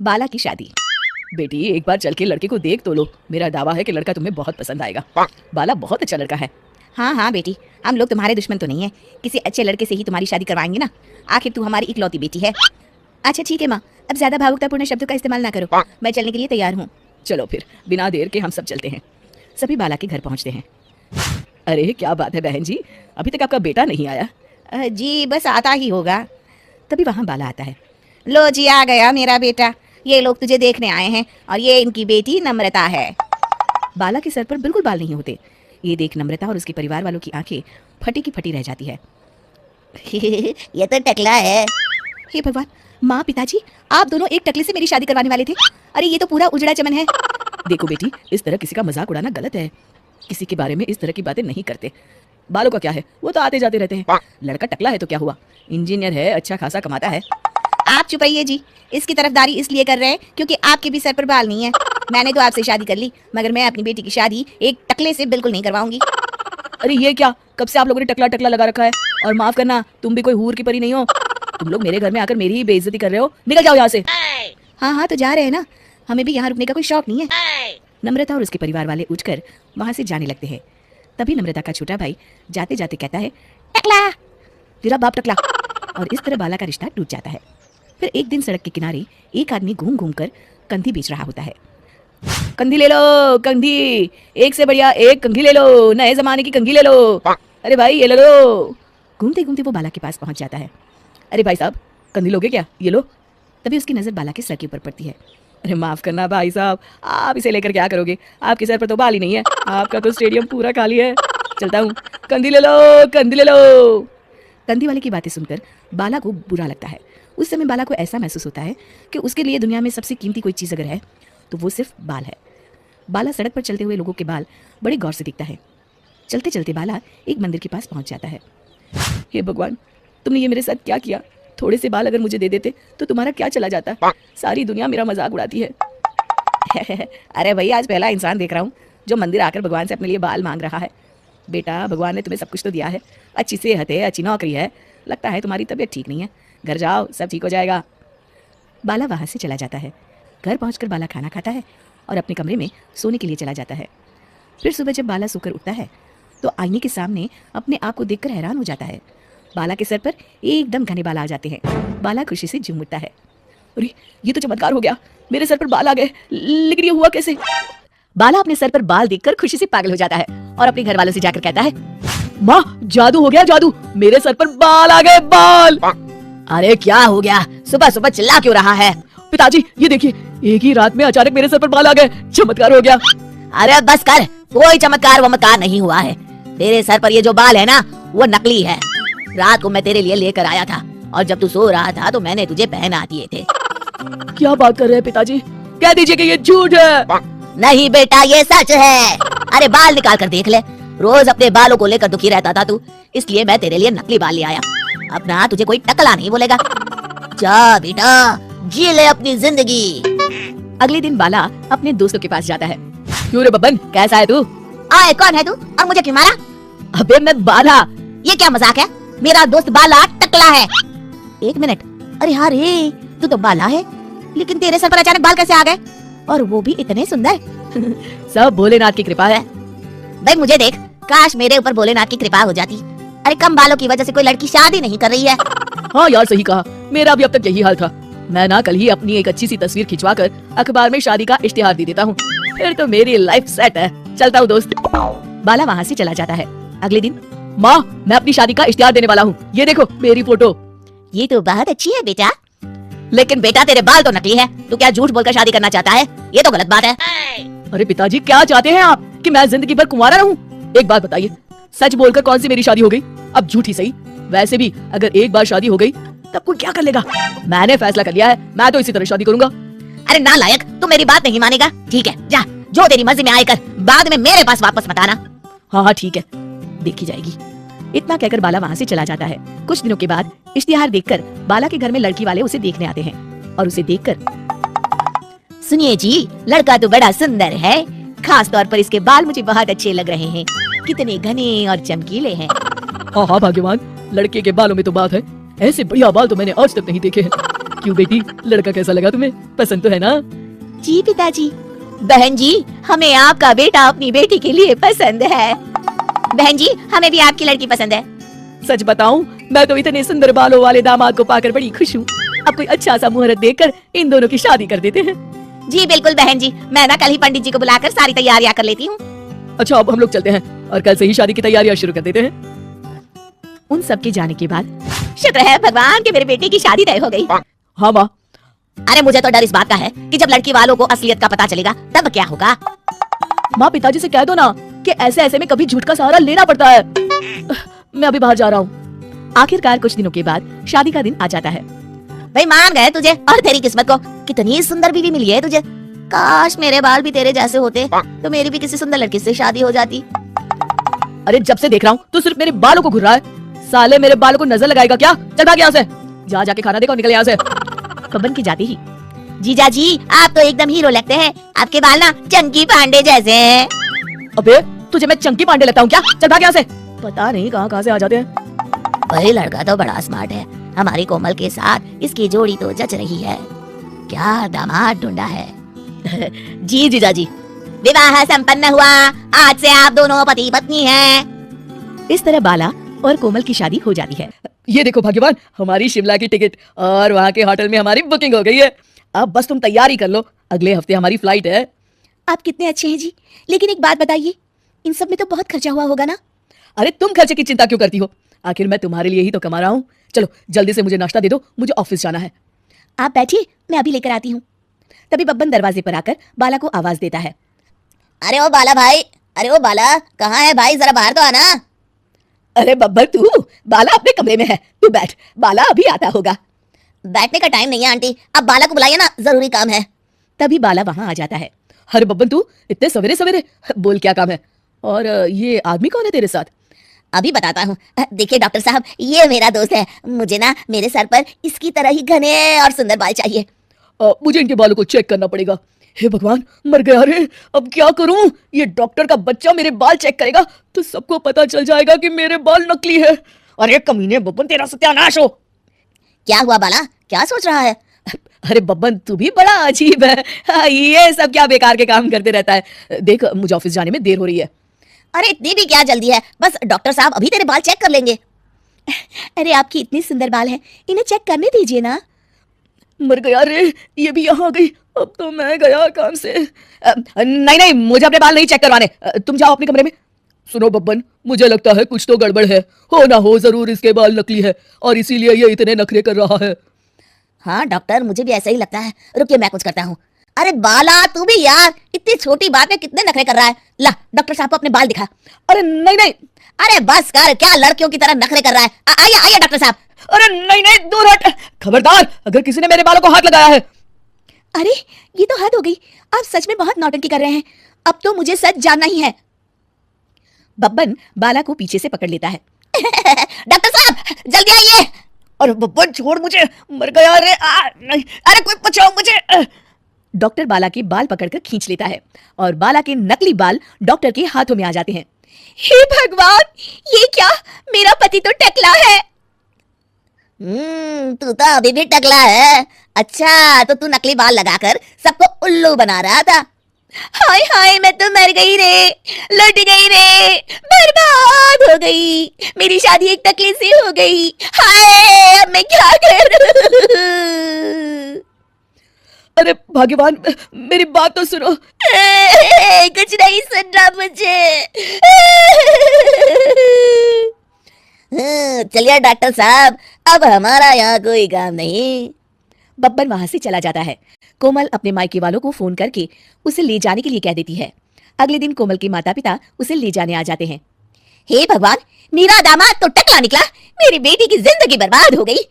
बाला की शादी। बेटी एक बार चल के लड़के को देख तो लो, मेरा दावा है कि लड़का तुम्हें बहुत पसंद आएगा। बाला बहुत अच्छा लड़का है। हाँ हाँ बेटी, हम लोग तुम्हारे दुश्मन तो नहीं है, किसी अच्छे लड़के से ही तुम्हारी शादी करवाएंगे ना, आखिर तू हमारी इकलौती बेटी है। अच्छा ठीक है माँ, अब ज्यादा भावुकतापूर्ण शब्दों का इस्तेमाल ना करो, मैं चलने के लिए तैयार हूँ। चलो फिर बिना देर के हम सब चलते हैं। सभी बाला के घर पहुंचते हैं। अरे क्या बात है बहन जी, अभी तक आपका बेटा नहीं आया? जी बस आता ही होगा। तभी वहाँ बाला आता है। लो जी आ गया मेरा बेटा, ये लोग तुझे देखने आए हैं और ये इनकी बेटी नम्रता है। बाला के सर पर बिल्कुल बाल नहीं होते। ये देख नम्रता और उसके परिवार वालों की आंखें फटी की फटी रह जाती है। ये तो टकला है। हे भगवान, माँ पिताजी आप दोनों एक टकले से मेरी शादी करवाने वाले थे? अरे ये तो पूरा उजड़ा चमन है। देखो बेटी, इस तरह किसी का मजाक उड़ाना गलत है। किसी के बारे में इस तरह की बातें नहीं करते। बालों का क्या है, वो तो आते जाते रहते हैं। लड़का टकला है तो क्या हुआ, इंजीनियर है, अच्छा खासा कमाता है। आप चुप रहिए जी, इसकी तरफदारी इसलिए कर रहे हैं क्योंकि आपके भी सर पर बाल नहीं है। मैंने तो आपसे शादी कर ली, मगर मैं अपनी बेटी की शादी एक टकले से बिल्कुल नहीं करवाऊंगी। अरे ये क्या, कब से आप लोगों ने टकला टकला लगा रखा है? और माफ करना, तुम भी कोई हूर की परी नहीं हो। तुम लोग मेरे घर में आकर मेरी ही बेइज्जती कर रहे हो। निकल जाओ यहाँ से। हाँ तो जा रहे हैं ना, हमें भी यहाँ रुकने का कोई शौक नहीं है। नम्रता और उसके परिवार वाले उठकर वहां से जाने लगते हैं। तभी नम्रता का छोटा भाई जाते जाते कहता है, टकला तेरा बाप टकला। और इस तरह बाला का रिश्ता टूट जाता है। फिर एक दिन सड़क के किनारे एक आदमी घूम घूम कर कंधी बेच रहा होता है। कंधी ले लो, कंधी, एक से बढ़िया एक कंघी ले लो, नए जमाने की कंघी ले लो। अरे भाई ये ले लो। घूमते घूमते वो बाला के पास पहुंच जाता है। अरे भाई साहब, कंधी लोगे क्या? ये लो। तभी उसकी नजर बाला के सर के ऊपर पड़ती है। अरे माफ करना भाई साहब, आप इसे लेकर क्या करोगे? आपके सर पर तो बाल ही नहीं है, आपका तो स्टेडियम पूरा खाली है। चलता हूँ, कंधी ले लो, कंधी ले लो। कंधी वाले की बातें सुनकर बाला को बुरा लगता है। उस समय बाला को ऐसा महसूस होता है कि उसके लिए दुनिया में सबसे कीमती कोई चीज़ अगर है तो वो सिर्फ बाल है। बाला सड़क पर चलते हुए लोगों के बाल बड़े गौर से दिखता है। चलते चलते बाला एक मंदिर के पास पहुंच जाता है। हे भगवान, तुमने ये मेरे साथ क्या किया? थोड़े से बाल अगर मुझे दे देते तो तुम्हारा क्या चला जाता? सारी दुनिया मेरा मजाक उड़ाती है। अरे भैया, आज पहला इंसान देख रहा हूँ जो मंदिर आकर भगवान से अपने लिए बाल मांग रहा है। बेटा, भगवान ने तुम्हें सब कुछ तो दिया है, अच्छी सेहत है, अच्छी नौकरी है, लगता है तुम्हारी तबीयत ठीक नहीं है। घर जाओ, सब ठीक हो जाएगा। बाला वहाँ से चला जाता है। घर पहुंचकर बाला खाना खाता है और अपने कमरे में सोने के लिए चला जाता है। फिर सुबह जब बाला सोकर उठता है तो आईने के सामने अपने आप को देखकर हैरान हो जाता है। बाला के सर पर एकदम घने बाल आ जाते हैं। बाला खुशी से झूम उठता है। अरे ये तो चमत्कार हो गया, मेरे सर पर बाल आ गए, लेकिन ये हुआ कैसे? बाला अपने सर पर बाल देखकर खुशी से पागल हो जाता है और अपने घर वालों से जाकर कहता है, माँ जादू हो गया, जादू, मेरे सर पर बाल आ गए, बाल। अरे क्या हो गया, सुबह सुबह चिल्ला क्यों रहा है? पिताजी ये देखिए, एक ही रात में अचानक मेरे सर पर बाल आ गए, चमत्कार हो गया। अरे बस कर, कोई चमत्कार वमत्कार नहीं हुआ है। तेरे सर पर ये जो बाल है ना, वो नकली है। रात को मैं तेरे लिए लेकर आया था और जब तू सो रहा था तो मैंने तुझे पहना दिए थे। क्या बात कर रहे हैं पिताजी? कह दीजिए कि ये झूठ है। नहीं बेटा, ये सच है। अरे बाल निकाल कर देख ले, रोज अपने बालों को लेकर दुखी रहता था तू, इसलिए मैं तेरे लिए नकली बाल ले आया। अब ना तुझे कोई टकला नहीं बोलेगा। जा बेटा, जी ले अपनी जिंदगी। अगले दिन बाला अपने दोस्तों के पास जाता है। क्यों रे बब्बन, कैसा है तू? आए, कौन है तू और मुझे क्यों मारा? अबे मैं बाला। ये क्या मजाक है? मेरा दोस्त बाला टकला है। एक मिनट, अरे हाँ रे, तू तो बाला है, लेकिन तेरे सर पर अचानक बाल कैसे आ गए, और वो भी इतने सुंदर? सब भोलेनाथ की कृपा है। भाई मुझे देख, काश मेरे ऊपर भोलेनाथ की कृपा हो जाती। अरे कम बालों की वजह से कोई लड़की शादी नहीं कर रही है। हाँ यार, सही कहा, मेरा भी अब तक यही हाल था। मैं ना कल ही अपनी एक अच्छी सी तस्वीर खिंचवाकर अखबार में शादी का इश्तिहार दे देता हूँ, फिर तो मेरी लाइफ सेट है। चलता हूँ दोस्त। बाला वहाँ से चला जाता है। अगले दिन, माँ मैं अपनी शादी का इश्तिहार देने वाला हूँ, ये देखो मेरी फोटो। ये तो बहुत अच्छी है बेटा, लेकिन बेटा तेरे बाल तो नकली है। तू क्या झूठ बोलकर शादी करना चाहता है? ये तो गलत बात है। अरे पिताजी, क्या चाहते हैं आप कि मैं जिंदगी भर कुंवारा रहूं? एक बात बताइए, सच बोलकर कौन सी मेरी शादी हो गई? अब झूठ ही सही। वैसे भी अगर एक बार शादी हो गई तब कोई क्या कर लेगा? मैंने फैसला कर लिया है, मैं तो इसी तरह शादी करूंगा। अरे नालायक, तू मेरी बात नहीं मानेगा। ठीक है, जा, जो तेरी मर्जी में आए कर, बाद में मेरे पास वापस मत आना। हाँ ठीक है, देखी जाएगी। इतना कहकर बाला वहाँ से चला जाता है। कुछ दिनों के बाद इश्तिहार देखकर बाला के घर में लड़की वाले उसे देखने आते हैं और उसे देखकर, सुनिए जी, लड़का तो बड़ा सुंदर है, खास तौर पर इसके बाल मुझे बहुत अच्छे लग रहे हैं, कितने घने और चमकीले हैं। हाँ हाँ भाग्यवान, लड़के के बालों में तो बात है, ऐसे बढ़िया बाल तो मैंने आज तक नहीं देखे हैं। क्यों बेटी, लड़का कैसा लगा तुम्हें? पसंद तो है ना? जी पिताजी। बहन जी, हमें आपका बेटा अपनी बेटी के लिए पसंद है। बहन जी, हमें भी आपकी लड़की पसंद है। सच बताऊं, मैं तो इतने सुंदर बालों वाले दामाद को पाकर बड़ी खुश हूँ। अब कोई अच्छा सा मुहूर्त देखकर इन दोनों की शादी कर देते हैं। जी बिल्कुल बहन जी, मैं ना कल ही पंडित जी को बुलाकर सारी तैयारियां कर लेती हूँ। अच्छा, अब हम लोग चलते हैं और कल से ही शादी की तैयारियां शुरू कर देते हैं। उन सब के जाने के बाद शुक्र है भगवान कि मेरे बेटे की शादी तय हो गई। हाँ माँ। अरे मुझे तो डर इस बात का है कि जब लड़की वालों को असलियत का पता चलेगा तब क्या होगा। माँ, पिताजी से कह दो ना कि ऐसे ऐसे में कभी झूठ का सहारा लेना पड़ता है। मैं अभी बाहर जा रहा हूँ। आखिरकार कुछ दिनों के बाद शादी का दिन आ जाता है। भाई मान गए तुझे और तेरी किस्मत को, कितनी सुंदर बीवी मिली है तुझे। काश मेरे बाल भी तेरे जैसे होते तो मेरी भी किसी सुंदर लड़की से शादी हो जाती। अरे जब से देख रहा हूँ तू सिर्फ मेरे बालों को घुर रहा है। साले मेरे बालों को नजर लगाएगा क्या? चल भाग यहाँ से। जा जाके खाना देगा और निकल यहाँ से। बब्बन की जाती ही, जीजा जी आप तो एकदम हीरो लगते हैं, आपके बाल ना चंकी पांडे जैसे हैं। अबे तुझे मैं चंकी पांडे लगता हूँ क्या? चल भाग यहाँ से। पता नहीं कहाँ से आ जाते हैं। वही लड़का तो बड़ा स्मार्ट है, हमारी कोमल के साथ इसकी जोड़ी तो जच रही है। क्या दामाद ढूंढा है। जी जीजा जी, विवाह संपन्न हुआ, आज से आप दोनों पति पत्नी हैं। इस तरह बाला और कोमल की शादी हो जाती है। ये देखो भाग्यवान, हमारी शिमला की टिकट और वहाँ के होटल में हमारी बुकिंग हो गई है। अब बस तुम तैयारी कर लो, अगले हफ्ते हमारी फ्लाइट है। आप कितने अच्छे हैं जी, लेकिन एक बात बताइए, इन सब में तो बहुत खर्चा हुआ होगा ना? अरे तुम खर्चे की चिंता क्यों करती हो? आखिर मैं तुम्हारे लिए ही तो कमा रहा हूँ। चलो जल्दी से मुझे नाश्ता दे दो, मुझे ऑफिस जाना है। आप बैठिए, मैं अभी लेकर आती हूँ। तभी बब्बन दरवाजे पर आकर बाला को आवाज देता है। अरे ओ बाला भाई, अरे ओ बाला, कहाँ है भाई, जरा बाहर तो आना। अरे बब्बर तू, बाला अपने कमरे में है, तू बैठ, बाला अभी आता होगा। बैठने का टाइम नहीं है आंटी, अब बाला को बुलाइए ना, जरूरी काम है। तभी बाला वहाँ आ जाता है। अरे बब्बन तू इतने सवेरे सवेरे, बोल क्या काम है? और ये आदमी कौन है तेरे साथ? अभी बताता हूँ। देखिए डॉक्टर साहब, ये मेरा दोस्त है। मुझे ना मेरे सर पर इसकी तरह ही घने और सुंदर बाल चाहिए। मुझे इनके बालों को चेक करना पड़ेगा। हे भगवान, मर गया रे, अब क्या करूं? ये डॉक्टर का बच्चा मेरे बाल चेक करेगा तो सबको पता चल जाएगा कि मेरे बाल नकली है। अरे कमीने बब्बन, तेरा सत्यानाश हो। क्या हुआ बाला, क्या सोच रहा है? अरे बब्बन तू भी बड़ा अजीब है। ये सब क्या बेकार के काम करते रहता है। देख मुझे ऑफिस जाने में देर हो रही है। अरे इतनी भी क्या जल्दी है, बस डॉक्टर साहब अभी तेरे बाल चेक कर लेंगे। अरे आपकी इतनी सुंदर बाल हैं, इन्हें चेक करने दीजिए ना। मर गया रे, ये भी यहाँ आ गई, अब तो मैं गया काम से। नहीं नहीं, मुझे अपने बाल नहीं चेक करवाने, तुम जाओ अपने कमरे में। सुनो बब्बन, मुझे लगता है कुछ तो गड़बड़ है, हो ना हो जरूर इसके बाल नकली है और इसीलिए ये इतने नखरे कर रहा है। हाँ डॉक्टर, मुझे भी ऐसा ही लगता है, रुकिए मैं कुछ करता हूँ। अरे बाला तू भी यार, इतनी छोटी बात में कितने नखरे कर रहा है। ला डॉक्टर साहब को अपने बाल दिखा। अरे नहीं नहीं, अरे बस कर, क्या लड़कियों की तरह नखरे कर रहा है। आइए आइए डॉक्टर साहब। अरे नहीं नहीं, दूर हट, खबरदार अगर किसी ने मेरे बालों को हाथ लगाया है। अरे ये तो हद हो गई, आप सच में बहुत नौटंकी कर रहे हैं, अब तो मुझे सच जानना ही है। बब्बन बाला को पीछे से पकड़ लेता है। डॉक्टर साहब जल्दी आइए। अरे बब्बन छोड़ मुझे, मर गया रे। नहीं, अरे कोई बचाओ मुझे। डॉक्टर बाला के बाल पकड़कर खींच लेता है और बाला के नकली बाल डॉक्टर के हाथों में आ जाते हैं। हे भगवान, ये क्या, मेरा पति तो टकला है। तू तो अभी भी टकला है। अच्छा तो तू नकली बाल लगाकर सबको उल्लू बना रहा था। हाय हाय, मैं तो मर गई रे, लुट गई रे, बर्बाद हो गई, मेरी शादी एक टकले से हो गई। हाय अब मैं क्या करूं? अरे भाग्यवान, मेरी बात तो सुनो। कुछ नहीं सुन रहा मुझे। चलिए डॉक्टर साहब, अब हमारा यहाँ कोई काम नहीं। बब्बन वहां से चला जाता है। कोमल अपने मायके वालों को फोन करके उसे ले जाने के लिए कह देती है। अगले दिन कोमल के माता पिता उसे ले जाने आ जाते हैं। हे भगवान, मेरा दामाद तो टकला निकला, मेरी बेटी की जिंदगी बर्बाद हो गई।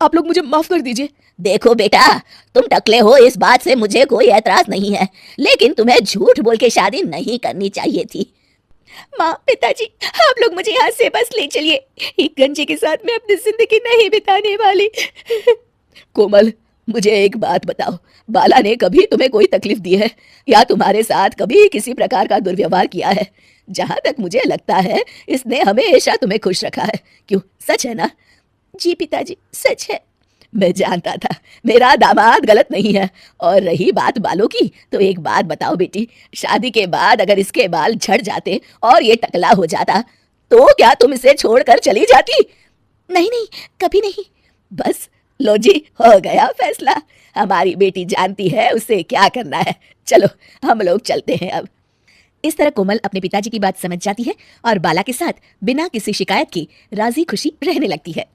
आप लोग मुझे माफ कर दीजिए। देखो बेटा, तुम टकले हो इस बात से मुझे कोई एतराज नहीं है, लेकिन तुम्हें झूठ बोल के शादी नहीं करनी चाहिए थी। माँ, पिताजी, आप लोग मुझे यहाँ से बस ले चलिए, एक गंजे के साथ मैं अपनी जिंदगी नहीं बिताने वाली। कोमल, मुझे एक बात बताओ, बाला ने कभी तुम्हें कोई तकलीफ दी है या तुम्हारे साथ कभी किसी प्रकार का दुर्व्यवहार किया है? जहां तक मुझे लगता है इसने हमेशा तुम्हें खुश रखा है, क्यों, सच है ना? जी पिताजी, सच है। मैं जानता था मेरा दामाद गलत नहीं है। और रही बात बालों की, तो एक बात बताओ बेटी, शादी के बाद अगर इसके बाल झड़ जाते और ये टकला हो जाता तो क्या तुम इसे छोड़कर चली जाती? नहीं नहीं, कभी नहीं। बस लो जी, हो गया फैसला। हमारी बेटी जानती है उसे क्या करना है। चलो हम लोग चलते हैं अब। इस तरह कोमल अपने पिताजी की बात समझ जाती है और बाला के साथ बिना किसी शिकायत की राजी खुशी रहने लगती है।